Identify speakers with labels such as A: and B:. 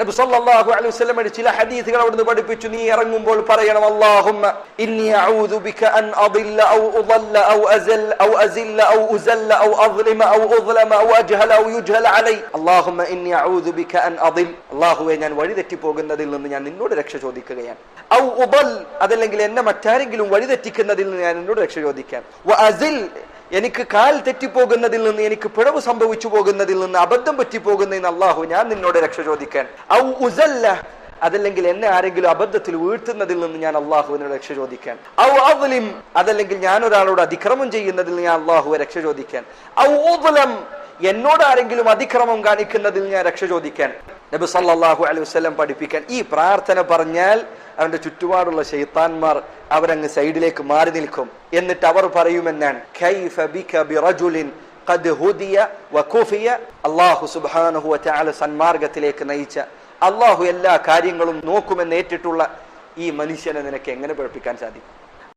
A: നബി സല്ലല്ലാഹു അലൈഹി വസല്ലം ചില ഹദീസുകൾ അവിടുന്ന് പഠിപ്പിച്ചു, നീ ഇറങ്ങുമ്പോൾ പറയണം, അല്ലാഹുമ്മ ഇന്നി അഊദു ബിക അൻ അദില്ല ഔ ഉദല്ല ഔ അസൽ ഔ അസില്ല ഔ ഉസല്ല ഔ അസ്ലിമ ഔ ഉസ്ലമ ഔ അജ്ഹല ഔ യുജ്ഹല അലൈ. അല്ലാഹുമ്മ ഇന്നി അഊദു ബിക അൻ അദിൽ, അല്ലാഹുവേ ഞാൻ വഴിതെറ്റി പോകുന്നതിൽ നിന്ന് ഞാൻ നിന്നോട് രക്ഷ ചോദിക്കുകയാണ്. ഔ ഉദൽ, അതല്ലെങ്കിൽ എന്നെ മറ്റാരെങ്കിലും വഴിതെറ്റിക്കുന്നതിൽ നിന്ന് ഞാൻ നിന്നോട് രക്ഷ ചോദിക്കാൻ. വ അസിൽ, എനിക്ക് കാൽ തെറ്റിപ്പോകുന്നതിൽ നിന്ന്, എനിക്ക് പിഴവ് സംഭവിച്ചു പോകുന്നതിൽ നിന്ന്, അബദ്ധം പറ്റിപ്പോകുന്നതിന് അല്ലാഹു ഞാൻ നിന്നോട് രക്ഷ ചോദിക്കാൻ. ഔ ഉസല്ല, അതല്ലെങ്കിൽ എന്നെ ആരെങ്കിലും അബദ്ധത്തിൽ വീഴ്ത്തുന്നതിൽ നിന്ന് ഞാൻ അള്ളാഹുവിനോട് രക്ഷ ചോദിക്കാൻ. ഔ അദ്ലിം, അതല്ലെങ്കിൽ ഞാൻ ഒരാളോട് അതിക്രമം ചെയ്യുന്നതിൽ ഞാൻ അള്ളാഹുവെ രക്ഷ ചോദിക്കാൻ. ഔ ഉദ്ലം, എന്നോട് ആരെങ്കിലും അതിക്രമം കാണിക്കുന്നതിൽ ഞാൻ രക്ഷ ചോദിക്കാൻ. നബി സല്ലല്ലാഹു അലൈഹി വസല്ലം പഠിപ്പിക്കാൻ, ഈ പ്രാർത്ഥന പറഞ്ഞാൽ അവന്റെ ചുറ്റുപാടുള്ള ശൈത്താന്മാർ അവരങ്ങ് സൈഡിലേക്ക് മാറി നിൽക്കും. എന്നിട്ട് അവർ പറയുമെന്നാണ്, കൈഫ ബിക ബിറജുലിൻ ഖദ് ഹുദിയ വകുഫിയ, അല്ലാഹു സുബ്ഹാനഹു വ തആല സന്മാർഗത്തിലേക്ക് നയിച്ച, അല്ലാഹു എല്ലാ കാര്യങ്ങളും നോക്കുമെന്ന് ഏറ്റിട്ടുള്ള ഈ മനുഷ്യനെ നിനക്ക് എങ്ങനെ പഠിപ്പിക്കാൻ സാധിക്കും?